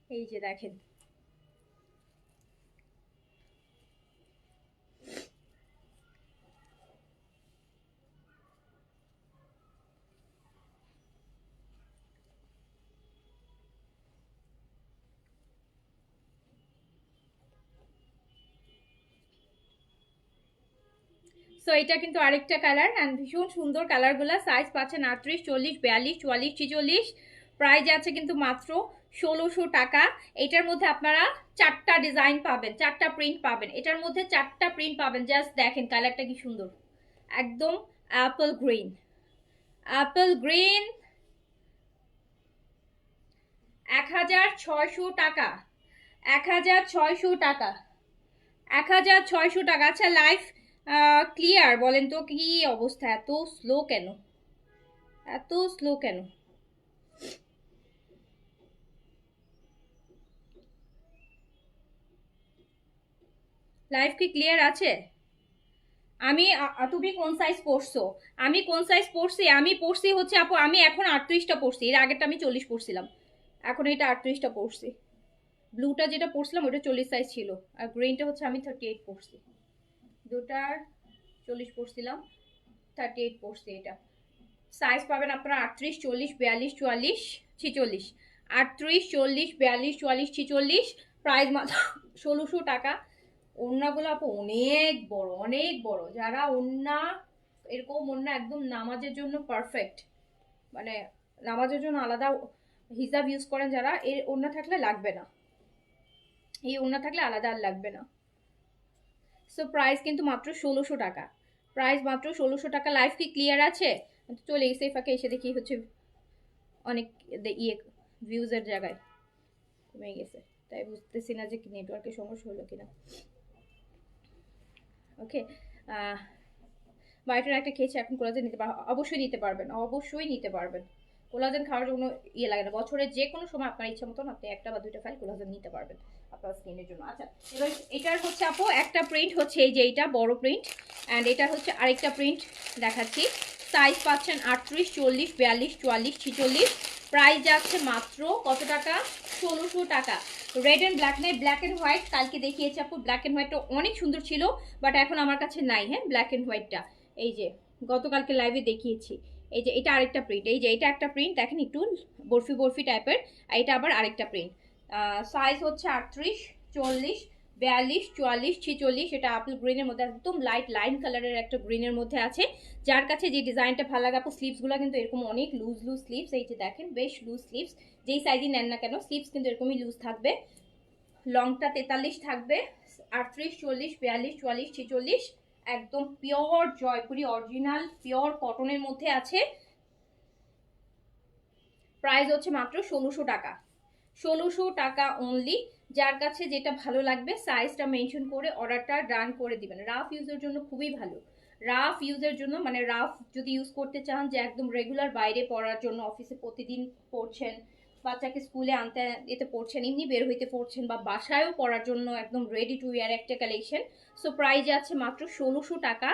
এই যে দেখেন, সো এটা কিন্তু আরেকটা কালার অ্যান্ড ভীষণ সুন্দর কালারগুলো। সাইজ পাচ্ছেন 38, 40, 42, 44, 46। প্রাইস আছে কিন্তু মাত্র 1600 টাকা। এটার মধ্যে আপনারা 4টা ডিজাইন পাবেন, 4টা প্রিন্ট পাবেন। এটার মধ্যে 4টা প্রিন্ট পাবেন। জাস্ট দেখেন কালারটা কি সুন্দর, একদম অ্যাপল গ্রিন। অ্যাপল গ্রিন 1600 টাকা, 1600 টাকা, 1600 টাকা। আচ্ছা, লাইফ ক্লিয়ার বলেন তো কি অবস্থা? এত স্লো কেন, এত স্লো কেন? লাইফ কি ক্লিয়ার আছে? আমি তুমি কোন সাইজ পরছো? আমি কোন সাইজ পরছি? আমি পরছি হচ্ছে আপু, আমি এখন 38টা পরছি। এর আগেরটা আমি 40 পরছিলাম, এখন এটা 38টা পরছি। ব্লুটা যেটা পরছিলাম ওটা 40 সাইজ ছিল, আর গ্রিনটা হচ্ছে আমি 38 পরছি। দুটার 40 পরছিলাম, 38 পরছি। এটা সাইজ পাবেন আপনারা 38, 40, 42, 44, 46, 38, 40, 42, 44, 46। প্রাইস মাত্র 1600 টাকা। ওড়নাগুলো আপু অনেক বড়, অনেক বড়। যারা ওড়না এরকম ওড়না একদম নামাজের জন্য পারফেক্ট, মানে নামাজের জন্য আলাদা হিজাব ইউজ করেন যারা, এর ওড়না থাকলে লাগবে না, এই ওড়না থাকলে আলাদা আর লাগবে না। সো প্রাইস কিন্তু মাত্র 1600 টাকা, প্রাইস মাত্র 1600 টাকা। লাইফ কি ক্লিয়ার আছে? চলে এসে ফাঁকে এসে দেখি হচ্ছে অনেক ইয়ে ভিউজের জায়গায় কমে গেছে, তাই বুঝতেছি না যে নেটওয়ার্কের সমস্যা হলো কিনা। ওকে, বায়োটার একটা খেয়েছে, এখন কোলাজেন নিতে পারবেন, অবশ্যই নিতে পারবেন, অবশ্যই নিতে পারবেন। কোলাজেন খাওয়ার জন্য ইয়ে লাগে না, বছরে যে কোনো সময় আপনার ইচ্ছা মতন আপনি একটা বা দুইটা ফাইল কোলাজেন নিতে পারবেন আপনার স্কিনের জন্য। আচ্ছা, এবার এটার হচ্ছে আপু একটা প্রিন্ট হচ্ছে এই যে এইটা বড় প্রিন্ট, অ্যান্ড এটা হচ্ছে আরেকটা প্রিন্ট দেখাচ্ছি। সাইজ পাচ্ছেন 38, 40, 42, 44, 46। প্রাইস যাচ্ছে মাত্র কত টাকা? 1600 টাকা। রেড অ্যান্ড ব্ল্যাক নেই, ব্ল্যাক অ্যান্ড হোয়াইট কালকে দেখিয়েছি আপু, ব্ল্যাক অ্যান্ড হোয়াইটটা অনেক সুন্দর ছিল, বাট এখন আমার কাছে নাই। হ্যাঁ, ব্ল্যাক অ্যান্ড হোয়াইটটা এই যে গতকালকে লাইভে দেখিয়েছি। এই যে এটা আরেকটা প্রিন্ট, এই যে এটা একটা প্রিন্ট দেখেন একটু বরফি বরফি টাইপের, এটা আবার আরেকটা প্রিন্ট। সাইজ হচ্ছে 38, 40, 42, 44, 46। এটা আপেল গ্রিনের মধ্যে একদম লাইট লাইন কালারের একটা গ্রিনের মধ্যে আছে। যার কাছে যে ডিজাইনটা ভালো লাগে আপু, স্লিভসগুলো কিন্তু এরকম অনেক লুজ লুজ স্লিভস, এই যে দেখেন বেশ লুজ স্লিভস, যেই সাইজই নেন না কেন স্লিভস কিন্তু এরকমই লুজ থাকবে। লংটা 43 থাকবে, 38, 40, 42, 44, 46। একদম পিওর জয়পুরি অরিজিনাল পিওর কটনের মধ্যে আছে। প্রাইস হচ্ছে মাত্র 1600 টাকা, 1600 টাকা অনলি। যার কাছে যেটা ভালো লাগবে সাইজটা মেনশন করে অর্ডারটা ডান করে দিবেন। রাফ ইউজের জন্য খুবই ভালো, রাফ ইউজের জন্য মানে রাফ যদি ইউজ করতে চান যে একদম রেগুলার বাইরে পড়ার জন্য, অফিসে প্রতিদিন পড়ছেন, বাচ্চাকে স্কুলে আনতে এতে পড়ছেন, এমনি বের হইতে পড়ছেন, বা বাসায়ও পড়ার জন্য একদম রেডি টু ইয়ার একটা কালেকশন। সো প্রাইস আছে মাত্র 1600 টাকা,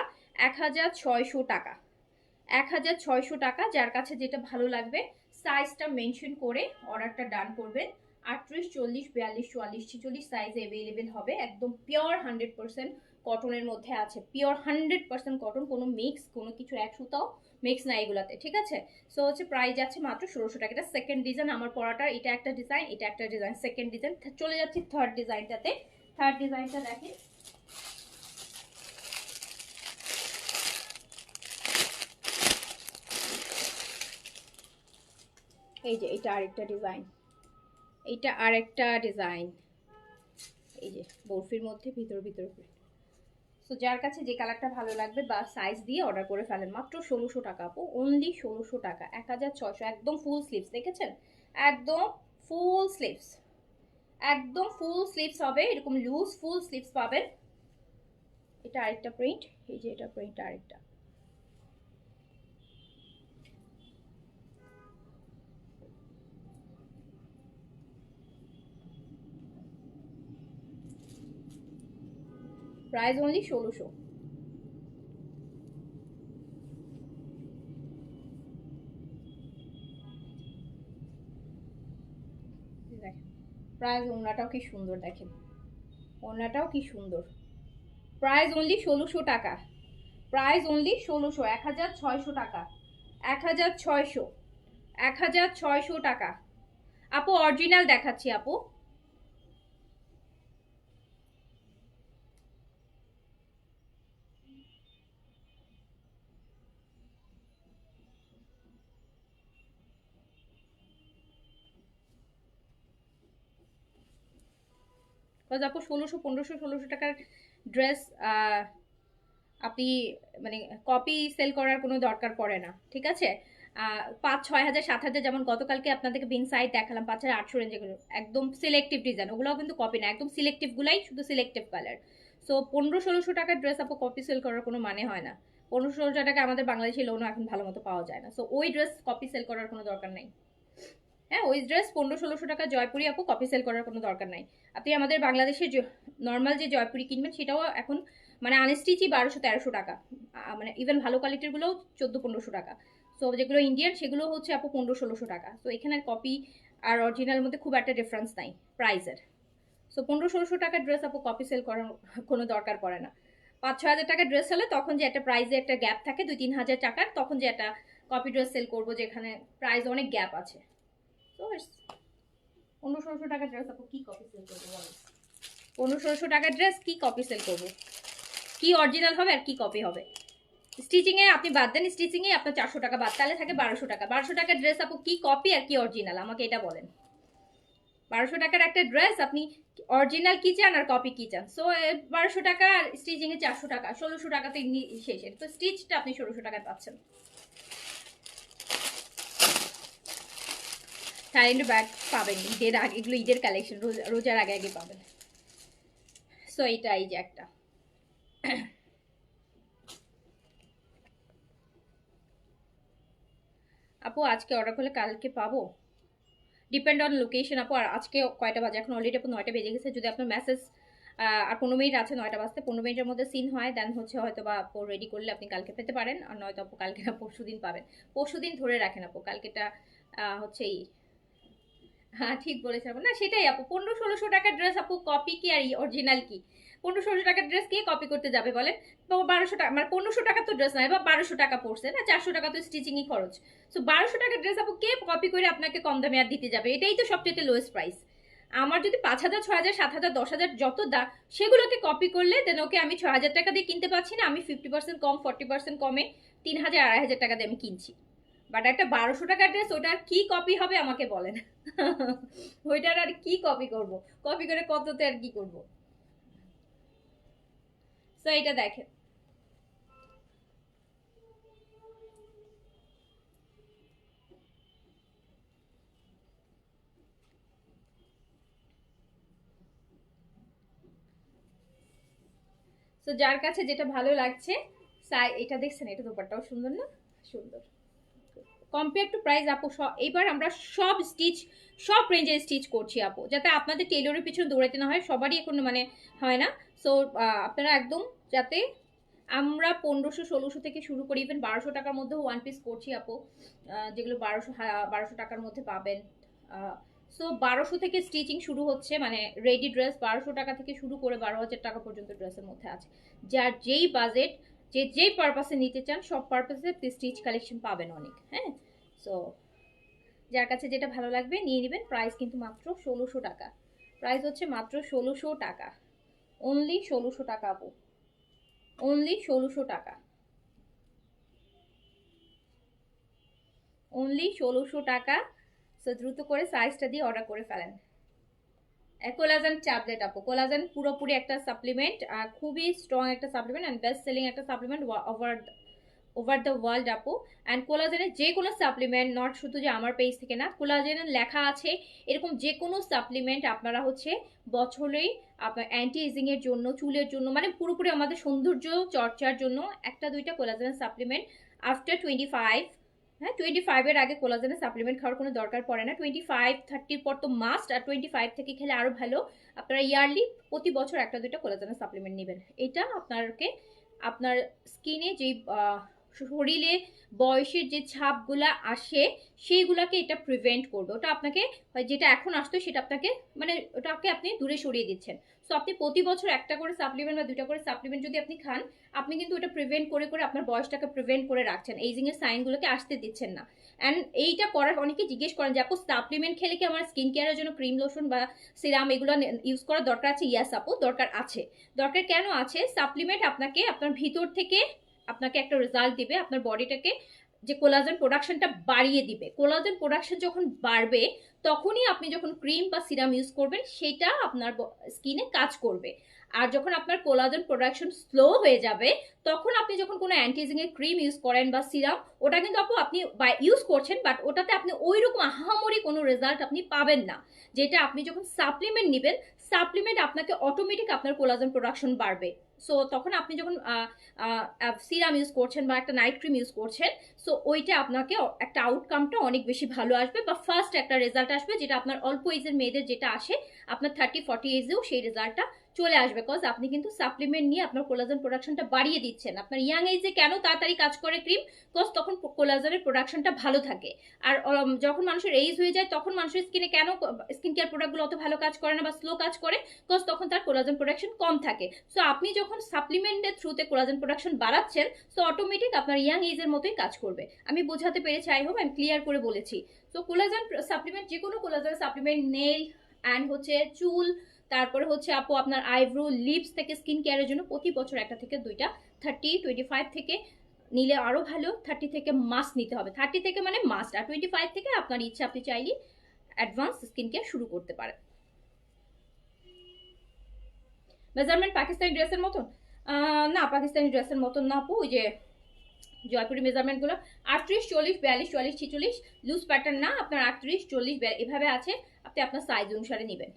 1600 টাকা, 1600 টাকা। যার কাছে যেটা ভালো লাগবে সাইজটা মেনশন করে অর্ডারটা ডান করবেন। 38, 40, 42, 44, 46 সাইজে অ্যাভেলেবেল হবে। একদম পিওর 100% কটনের মধ্যে আছে, পিওর 100% কটন, কোনো মিক্স কোনো কিছু এক সুতাও মিক্স না এগুলাতে, ঠিক আছে। সো হচ্ছে প্রাইস আছে মাত্র 1600 টাকা। এটা সেকেন্ড ডিজাইন আমার পরাটা, এটা একটা ডিজাইন, এটা একটা ডিজাইন, সেকেন্ড ডিজাইন। চলে যাচ্ছি থার্ড ডিজাইনটাতে। থার্ড ডিজাইনটা দেখেন, এই যে এটা আরেকটা ডিজাইন, এইটা আরেকটা ডিজাইন, এই যে বরফির মধ্যে ভিতর ভিতর। সো যার কাছে যে কালারটা ভালো লাগবে বা সাইজ দিয়ে অর্ডার করে ফেলেন। মাত্র 1600 টাকা আপু, অনলি 1600 টাকা, 1600। একদম ফুল স্লিভস দেখেছেন, একদম ফুল স্লিভস, একদম ফুল স্লিভস হবে, এরকম লুজ ফুল স্লিভস পাবেন। এটা আরেকটা প্রিন্ট, এই যে এটা প্রিন্ট আরেকটা। Price only 1600। দেখেন প্রাইস, ওড়নাটাও কি সুন্দর, দেখেন ওড়নাটাও কি সুন্দর। প্রাইস অনলি 1600 টাকা, প্রাইস অনলি 1600, 1600 টাকা, 1600, 1600 টাকা। আপু অরিজিনাল দেখাচ্ছি আপু, আপু 1600, 1500, 1600 টাকার ড্রেস আপনি মানে কপি সেল করার কোনো দরকার পড়ে না, ঠিক আছে। 5-6 হাজার 7 হাজার, যেমন গতকালকে আপনাদেরকে বিন সাইড দেখালাম 5800 রেঞ্জেগুলো, একদম সিলেক্টিভ ডিজাইন, ওগুলোও কিন্তু কপি না, একদম সিলেক্টিভ গুলাই, শুধু সিলেক্টিভ কালার। সো 1500-1600 টাকার ড্রেস আপু কপি সেল করার কোনো মানে হয় না। 1500-1600 টাকা আমাদের বাংলাদেশি লোনও এখন ভালো মতো পাওয়া যায় না, সো ওই ড্রেস কপি সেল করার কোনো দরকার নেই। হ্যাঁ, ওই ড্রেস 1500-1600 টাকা জয়পুরি আপু কপি সেল করার কোনো দরকার নাই। আপনি আমাদের বাংলাদেশের নর্মাল যে জয়পুরি কিনবেন সেটাও এখন মানে আনস্টিচই 1200-1300 টাকা, মানে ইভেন ভালো কোয়ালিটির গুলোও 1400-1500 টাকা। সো যেগুলো ইন্ডিয়ান সেগুলো হচ্ছে আপু 1500-1600 টাকা। তো এখানে কপি আর অরিজিনাল মধ্যে খুব একটা ডিফারেন্স নাই প্রাইসের। সো 1500-1600 টাকার ড্রেস আপু কপি সেল করার কোনো দরকার পড়ে না। 5-6 হাজার টাকার ড্রেস হলে তখন যে একটা প্রাইসে একটা গ্যাপ থাকে 2-3 হাজার টাকার, তখন যে একটা কপি ড্রেস সেল করবো যেখানে প্রাইস অনেক গ্যাপ আছে। তো 1500-1600 টাকার ড্রেস আপু কি কপি সেল করবো বলো? 1500-1600 টাকার ড্রেস কি কপি সেল করবো? কি অরিজিনাল হবে আর কি কপি হবে? স্টিচিং এ আপনি বাদ দেন, স্টিচিং এ আপনার 400 টাকা বাদ, তাহলে থাকে 1200 টাকা। 1200 টাকার ড্রেস আপু কি কপি আর কি অরিজিনাল, আমাকে এটা বলেন। 1200 টাকার একটা ড্রেস আপনি অরিজিনাল কি চান আর কপি কি চান? সো 1200 টাকা আর স্টিচিং এ 400 টাকা, 1600 টাকাতে শেষ। তো স্টিচটা আপনি 1600 টাকায় পাচ্ছেন। থাইল্যান্ড ব্যাগ পাবেন ঈদের আগে, এগুলো ঈদের কালেকশন, রোজার আগে আগে পাবেন। সো এটা এই যে একটা, আপু আপু আজকে অর্ডার করলে কালকে পাবো? ডিপেন্ড অন লোকেশন আপু। আর আজকে কয়টা বাজে? এখন অলরেডি আপু 9টা বেজে গেছে। যদি আপনার মেসেজ আর 15 মিনিট আছে 9টা বাজতে, 15 মিনিটের মধ্যে সিন হয়, দেন হচ্ছে হয়তো বা আপু রেডি করলে আপনি কালকে পেতে পারেন, আর নয়তো আপু কালকে না পরশু দিন পাবেন। পরশু দিন ধরে রাখেন আপু, কালকেটা হচ্ছে হ্যাঁ ঠিক বলেছেন আপু। না সেটাই আপু, 1500-1600 টাকার ড্রেস আপু কপি কি আর অরিজিনাল কি? 1500-1600 টাকার ড্রেস কে কপি করতে যাবে বলেন? তো 1200 টাকা মানে 1500 টাকা তো ড্রেস নাই, বা 1200 টাকা পড়ছে না, 400 টাকা তো স্টিচিংই খরচ। সো 1200 টাকার ড্রেস আপু কে কপি করে আপনাকে কম দামে আর দিতে যাবে? এটাই তো সবচেয়ে লোয়েস্ট প্রাইস। আমার যদি 5000, 6000, 7000, 10000 যত দাম, সেগুলোকে কপি করলে দেন ওকে আমি 6000 টাকা দিয়ে কিনতে পারছি না, আমি 50% কম, 40% কমে 3000, 2500 টাকা দিয়ে আমি কিনছি। বাট একটা 1200 টাকার ড্রেস, ওটার কি কপি হবে আমাকে বলেন? ওইটার আর কি কপি করব? কপি করে কততে আর কি করব? সো এটা দেখেন। সো যার কাছে যেটা ভালো লাগছে, এটা দেখছেন, এটা দোপাট্টাও সুন্দর না? সুন্দর। কম্পেয়ার টু প্রাইস আপু, এবার আমরা সব স্টিচ, সব রেঞ্জের স্টিচ করছি আপু, যাতে আপনাদের টেলরের পিছনে দৌড়াতে না হয়। সবারই এখন মানে হয় না। সো আপনারা একদম যাতে, আমরা 1500-1600 থেকে শুরু করি, ইভেন 1200 টাকার মধ্যেও ওয়ান পিস করছি আপু, যেগুলো 1200 টাকার মধ্যে পাবেন। সো 1200 থেকে স্টিচিং শুরু হচ্ছে, মানে রেডি ড্রেস 1200 টাকা থেকে শুরু করে 12,000 টাকা পর্যন্ত ড্রেসের মধ্যে আছে। যার যেই বাজেট, যে যেই পারপাসে নিতে চান, সব পারপাসে স্টিচ কালেকশন পাবেন অনেক। হ্যাঁ, সো যার কাছে যেটা ভালো লাগবে নিয়ে নেবেন। প্রাইস কিন্তু মাত্র 1600 টাকা। প্রাইস হচ্ছে মাত্র 1600 টাকা। অনলি 1600 টাকা আপু, অনলি 1600 টাকা, অনলি 1600 টাকা। সো দ্রুত করে সাইজটা দিয়ে অর্ডার করে ফেলেন। কোলাজেন ট্যাবলেট আপু, কোলাজেন পুরোপুরি একটা সাপ্লিমেন্ট, খুবই স্ট্রং একটা সাপ্লিমেন্ট অ্যান্ড বেস্ট সেলিং একটা সাপ্লিমেন্ট ওভার দ্য ওয়ার্ল্ড আপু। অ্যান্ড কোলাজেনের যে কোনো সাপ্লিমেন্ট, নট শুধু যে আমার পেজ থেকে না, কোলাজেনের লেখা আছে এরকম যে কোনো সাপ্লিমেন্ট আপনারা হচ্ছে বছরেই আপনার অ্যান্টি এজিং এর জন্য, চুলের জন্য, মানে পুরোপুরি আমাদের সৌন্দর্য চর্চার জন্য একটা দুইটা কোলাজেনের সাপ্লিমেন্ট আফটার 25, হ্যাঁ 25-এর আগে কোলাজেনের সাপ্লিমেন্ট খাওয়ার কোনো দরকার পড়ে না। 25-30 পর তো মাস্ট, আর 25 থেকে খেলে আরও ভালো। আপনারা ইয়ারলি প্রতি বছর একটা দুইটা কোলাজেনের সাপ্লিমেন্ট নেবেন। এটা আপনাকে আপনার স্কিনে যেই শরীরে বয়সের যে ছাপগুলা আসে, সেইগুলাকে এটা প্রিভেন্ট করবে। ওটা আপনাকে যেটা এখন আসতো সেটা আপনাকে মানে ওটাকে আপনি দূরে সরিয়ে দিচ্ছেন। সো আপনি প্রতি বছর একটা করে সাপ্লিমেন্ট বা দুইটা করে সাপ্লিমেন্ট যদি আপনি খান, আপনি কিন্তু ওটা প্রিভেন্ট করে করে আপনার বয়সটাকে প্রিভেন্ট করে রাখছেন, এইজিং এর সাইনগুলোকে আসতে দিচ্ছেন না। অ্যান্ড এইটা করার অনেকে জিজ্ঞেস করেন যে আপু সাপ্লিমেন্ট খেলে কি আমার স্কিন কেয়ারের জন্য ক্রিম লোশন বা সিরাম এগুলো ইউজ করার দরকার আছে? ইয়াস আপু, দরকার আছে। দরকার কেন আছে? সাপ্লিমেন্ট আপনাকে আপনার ভিতর থেকে আপনাকে একটা রেজাল্ট দিবে, আপনার বডিটাকে যে কোলাজেন প্রোডাকশনটা বাড়িয়ে দিবে। কোলাজেন প্রোডাকশন যখন বাড়বে, তখনই আপনি যখন ক্রিম বা সিরাম ইউজ করবেন সেটা আপনার স্কিনে কাজ করবে। আর যখন আপনার কোলাজেন প্রোডাকশন স্লো হয়ে যাবে, তখন আপনি যখন কোনো অ্যান্টিএজিং এর ক্রিম ইউজ করেন বা সিরাম, ওটা কিন্তু আপনি ইউজ করছেন, বাট ওটাতে আপনি ওই রকম আহামরি কোনো রেজাল্ট আপনি পাবেন না। যেটা আপনি যখন সাপ্লিমেন্ট নেবেন, সাপ্লিমেন্ট আপনাকে অটোমেটিক আপনার কোলাজেন প্রোডাকশন বাড়বে। সো তখন আপনি যখন সিরাম ইউজ করছেন বা একটা নাইট ক্রিম ইউজ করছেন, সো ওইটা আপনাকে একটা আউটকামটা অনেক বেশি ভালো আসবে, বা ফার্স্ট একটা রেজাল্ট আসবে, যেটা আপনার অল্প এজের মেয়েদের যেটা আসে, আপনার 30-40 এজেও সেই রেজাল্টটা চলে আসবে। বিকজ আপনি কিন্তু সাপ্লিমেন্ট নিয়ে আপনার কোলাজেন প্রোডাকশনটা বাড়িয়ে দিচ্ছেন। আপনার ইয়াং এজে কেন তাড়াতাড়ি কাজ করে ক্রিম? বিকজ তখন কোলাজেনের প্রোডাকশনটা ভালো থাকে। আর যখন মানুষের এজ হয়ে যায়, তখন মানুষের স্কিনে কেন স্কিন কেয়ার প্রোডাক্টগুলো অত ভালো কাজ করে না বা স্লো কাজ করে? বিকজ তখন তার কোলাজেন প্রোডাকশন কম থাকে। সো আপনি যখন সাপ্লিমেন্টের থ্রুতে কোলাজেন প্রোডাকশন বাড়াচ্ছেন, সো অটোমেটিক আপনার ইয়াং এজের মতোই কাজ করবে। আমি বোঝাতে পেরেছি, আই হোপ আমি ক্লিয়ার করে বলেছি। সো কোলাজেন সাপ্লিমেন্ট, যে কোনো কোলাজেন সাপ্লিমেন্ট, নেল অ্যান্ড হচ্ছে চুল, তারপরে হচ্ছে আপু আপনার আইব্রো, লিপস থেকে স্কিন কেয়ারের জন্য প্রতি বছর একটা থেকে দুইটা, 25 থেকে নিলে আরো ভালো। 30 থেকে মাস্ট নিতে হবে, 30 থেকে মানে মাস্ট, আর 25 থেকে আপনার ইচ্ছা, আপনি চাইলে অ্যাডভান্স স্কিন কেয়ার শুরু করতে পারেন। মেজারমেন্ট পাকিস্তানি ড্রেসের মতন? না, পাকিস্তানি ড্রেসের মতন না আপু। ওই যে জয়পুরি মেজারমেন্টগুলো 38, 40, 42, 44, 46, লুজ প্যাটার্ন না, আপনার 38, 40, এভাবে আছে। আপনি আপনার সাইজ অনুসারে নেবেন।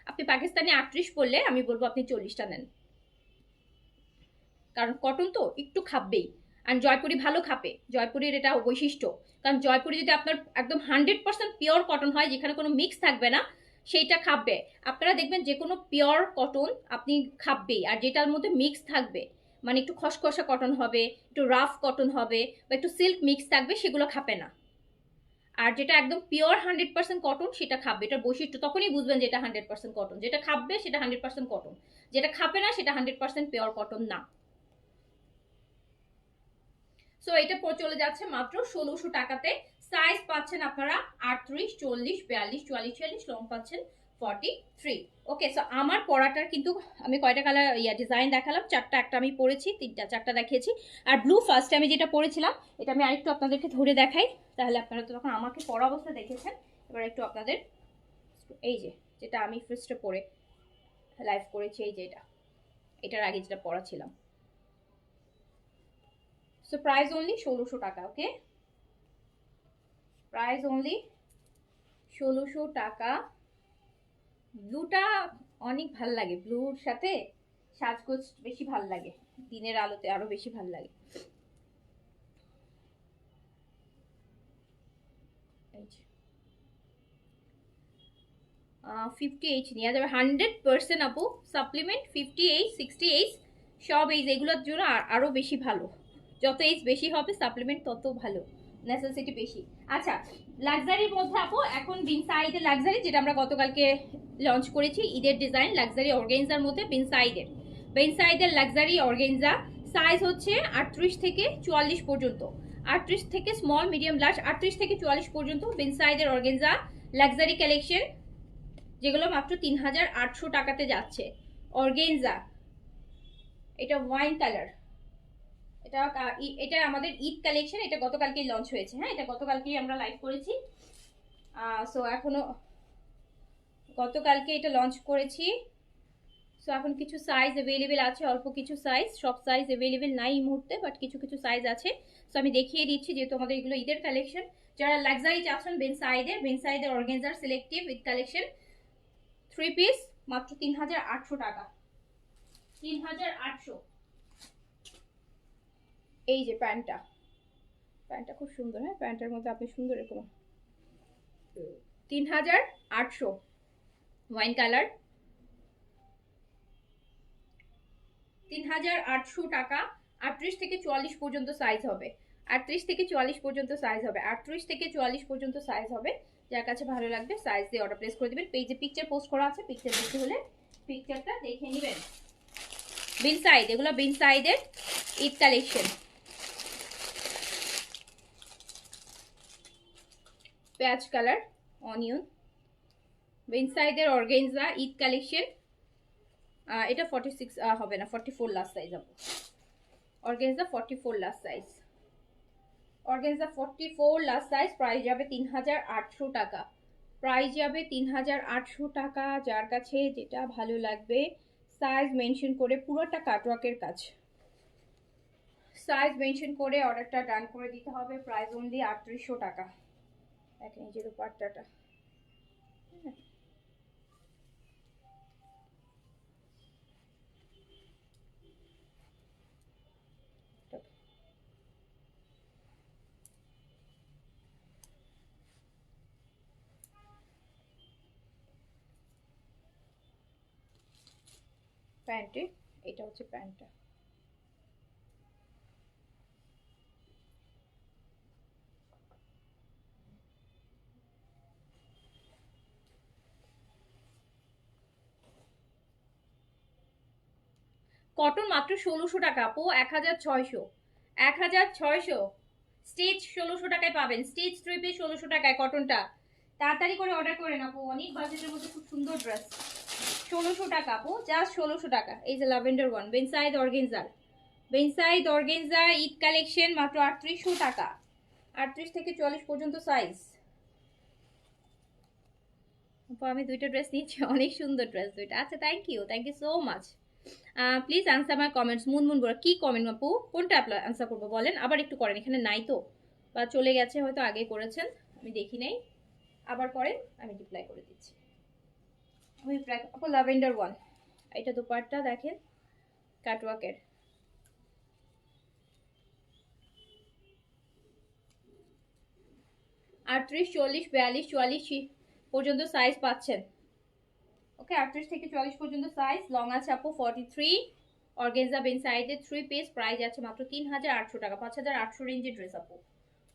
আপনি পাকিস্তানি 38 পরলে আমি বলবো আপনি 40টা নেন, কারণ কটন তো একটু খাববেই। আর জয়পুরি ভালো খাপে, জয়পুরির এটা বৈশিষ্ট্য। কারণ জয়পুরি যদি আপনার একদম 100% পিওর কটন হয়, যেখানে কোনো মিক্স থাকবে না, সেইটা খাপবে। আপনারা দেখবেন যে কোনো পিওর কটন আপনি খাপবেই, আর যেটার মধ্যে মিক্স থাকবে, মানে একটু খসখসা কটন হবে, একটু রাফ কটন হবে, বা একটু সিল্ক মিক্স থাকবে, সেগুলো খাপে না। আর যেটা একদম পিওর 100% কটন সেটা খাবে, এটার বৈশিষ্ট্য তখনই বুঝবেন যে এটা 100% কটন। যেটা খাবে সেটা 100% কটন, যেটা খাবে না সেটা 100% পিওর কটন না। সো এটা চলে যাচ্ছে মাত্র 1600 টাকাতে। সাইজ পাচ্ছেন আপনারা 38, 40, 42, 44, 46, লং পাচ্ছেন 43। ওকে, সো আমার পরাটার কিন্তু আমি কয়টা কালার ডিজাইন দেখালাম, চারটা, একটা আমি পরেছি, তিনটা, চারটা দেখিয়েছি। আর ব্লু ফার্স্ট আমি যেটা পরেছিলাম, এটা আমি আরেকটু আপনাদেরকে ধরে দেখাই, তাহলে আপনারা তো তখন আমাকে পরা অবস্থা দেখেছেন। এবার একটু আপনাদের, এই যে যেটা আমি ফার্স্টে পরে লাইভ করেছি, এই যে এটার আগে যেটা পরা ছিলাম। সো প্রাইস অনলি 1600 টাকা। ওকে, প্রাইস অনলি 1600 টাকা। ব্লুটা অনেক ভাল লাগে, ব্লুর সাথে সাজগোজ বেশি ভাল লাগে, দিনের আলোতে আরো বেশি ভাল লাগে। 58 নেওয়া যাবে 100% আপু। সাপ্লিমেন্ট 58, 68 সব এইজ, এগুলোর জন্য আরো বেশি ভালো। যত এইজ বেশি হবে সাপ্লিমেন্ট তত ভালো, নেসেসিটি বেশি। আচ্ছা, লাক্সারির মধ্যে আপু এখন বিনসাইডের লাক্সারি, যেটা আমরা গতকালকে লঞ্চ করেছি, ঈদের ডিজাইন লাক্সারি অর্গানজার মধ্যে বিনসাইডের লাক্সারি অর্গানজা। সাইজ হচ্ছে 38 থেকে 44 পর্যন্ত, 38 থেকে স্মল, মিডিয়াম, লার্জ, 38 থেকে 44 পর্যন্ত বিনসাইডের অর্গানজা লাক্সারি কালেকশন, যেগুলো মাত্র 3800 টাকাতে যাচ্ছে। অর্গেনজা, এটা ওয়াইন কালার, এটা আমাদের ঈদ কালেকশন, এটা গতকালকেই লঞ্চ হয়েছে। হ্যাঁ, এটা গতকালকেই আমরা লাইভ করেছি। সো এখনো গতকালকে এটা লঞ্চ করেছি। সো এখন কিছু সাইজ অ্যাভেলেবেল আছে, অল্প কিছু সাইজ, সব সাইজ অ্যাভেলেবেল নাই এই মুহূর্তে, বাট কিছু কিছু সাইজ আছে। সো আমি দেখিয়ে দিচ্ছি, যেহেতু আমাদের এগুলো ঈদের কালেকশন। যারা লাক্সারি চাচ্ছেন বেনসাইডের অর্গানজার সিলেক্টিভ ঈদ কালেকশন 3 পিস মাত্র 3800 টাকা, 3800। এই যে প্যান্টটা খুব সুন্দর। হ্যাঁ, প্যান্টের মধ্যে আপনি সুন্দর এরকম 3800 ওয়াইন কালার, 3800 টাকা। 38 থেকে 44 পর্যন্ত সাইজ হবে, 38 থেকে 44 পর্যন্ত সাইজ হবে, 38 থেকে 44 পর্যন্ত সাইজ হবে। যার কাছে ভালো লাগবে সাইজ দিয়ে অর্ডার প্লেস করে দিবেন। পেজে পিকচার পোস্ট করা আছে, পিকচার দেখতে হলে পিকচারটা দেখে নেবেন। বিনসাইড, এগুলো বিনসাইডের ঈদ কালেকশন। পেঁয়াজ কালার, অনিয়ন, বিনসাইডের অর্গানজা ঈদ কালেকশন। এটা 46 হবে না, 44 লাস্ট সাইজ হবে। Organza 44 last size, organza 44 last size. Price যাবে 3800 টাকা, প্রাইস যাবে 3800 টাকা। যার কাছে যেটা ভালো লাগবে সাইজ মেনশন করে, পুরোটা কাটওয়ার্কের কাজ, সাইজ মেনশন করে অর্ডারটা ডান করে দিতে হবে। প্রাইস অনলি 3800 টাকা। দেখেন এই যে দুপাট্টাটা, প্যান্টে, এটা হচ্ছে প্যান্টটা। কটন মাত্র 1600 টাকা আপু, 1600, 1600। স্টিচ 1600 টাকায় পাবেন, স্টিচ 3 পিস 1600 টাকায় কটনটা। তাড়াতাড়ি করে অর্ডার করেন আপু, অনেক বাজেটের মধ্যে খুব সুন্দর ড্রেস। 1600 টাকা আপু, জাস্ট 1600 টাকা। এই যে lavender one, Binsaeed organza Eid collection মাত্র 3800 টাকা, 38 থেকে 44 পর্যন্ত সাইজ। আমি দুইটা ড্রেস নিয়েছি, অনেক সুন্দর ড্রেস দুইটা। আচ্ছা, thank you so much. Please answer my comments. Munmun বড় কি কমেন্ট আপু, কোনটা আনসার করবো বলেন? আবার একটু করেন, এখানে নাই তো, বা চলে গেছে হয়তো, আগে করেছেন আমি দেখি নাই। আবার করেন, আমি রিপ্লাই করে দিচ্ছি। আমি আপু ল্যাভেন্ডার ওয়ান, এটা দুপাট্টা দেখেন কাটওয়ার্কের। 38, 40, 42, 44 পর্যন্ত সাইজ পাচ্ছেন। ওকে, 38 থেকে 44 পর্যন্ত সাইজ। লং আছে আপু 43, অর্গানজা বেন সাইজের 3 পিস, প্রাইস আছে মাত্র 3800 টাকা। 5800 রেঞ্জের ড্রেস আপু,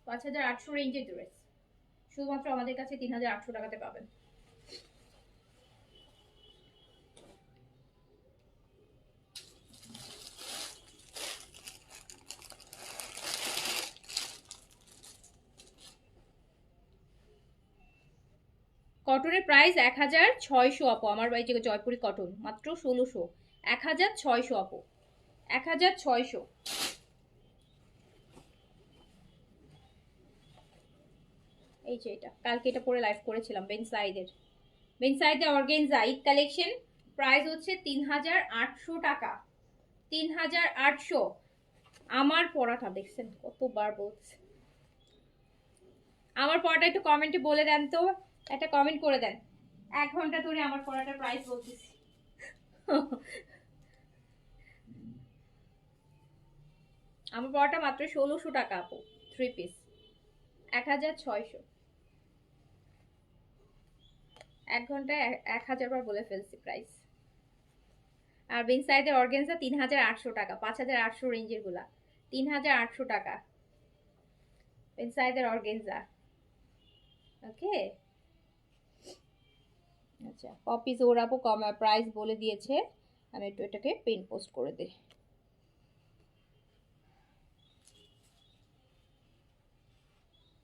5800 রেঞ্জের ড্রেস শুধুমাত্র আমাদের কাছে 3800 টাকাতে পাবেন। কটনের প্রাইস 1600 আপু, আমার বাড়ি থেকে জয়পুরি কটন মাত্র 1600, 1600 আপু, 1600। এই যে এটা কালকে এটা পরে লাইভ করেছিলাম, বেন সাইডের অর্গানজা ঈদ কালেকশন, প্রাইস হচ্ছে 3800 টাকা, 3800। আমার পড়াটা দেখছেন কতবার বলছে, আমার পড়াটা একটু কমেন্টে বলে দেন তো, একটা কমেন্ট করে দেন। 1 ঘন্টা ধরে আমার পড়াটার প্রাইস বলতেছি। আমার পড়াটা মাত্র 1600 টাকা আপু, 3 পিস 1600। 1 ঘন্টায় 1000 বার বলে ফেলছি প্রাইস। আর বিন সাইডের অর্গানজা 3800 টাকা, 5800 রেঞ্জের গুলা 3800 টাকা বিন সাইডের অর্গানজা। ওকে, আচ্ছা কপি ওরাপো কম প্রাইস বলে দিয়েছে, আমি একটু এটাকে পিন পোস্ট করে দিই।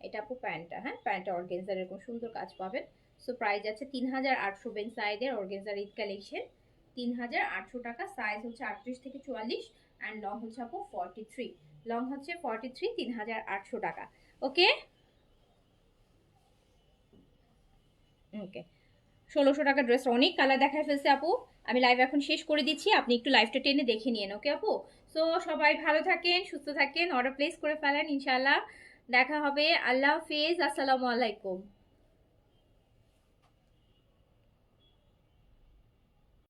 এটা আপু প্যান্টটা, হ্যাঁ প্যান্টটা অর্গানজার এরকম সুন্দর কাজ পাবেন। সো প্রাইস আছে 3800 বেন সাইডের অর্গানজার ঈদ কালেকশন, 3800 টাকা। সাইজ হচ্ছে 38 থেকে 44 অ্যান্ড লং হচ্ছে আপু 43, লং হচ্ছে 43, 3800 টাকা। ওকে ওকে, 1600 টাকা ড্রেস অনেক কালার দেখায় ফেলছে আপু, আমি লাইভ এখন শেষ করে দিচ্ছি, আপনি একটু লাইভটা টেনে দেখে নিন। ওকে আপু, সো সবাই ভালো থাকেন, সুস্থ থাকেন, অর্ডার প্লেস করে ফেলেন ইনশাআল্লাহ। দেখা হবে, আল্লাহ হাফেজ, আসসালামু আলাইকুম।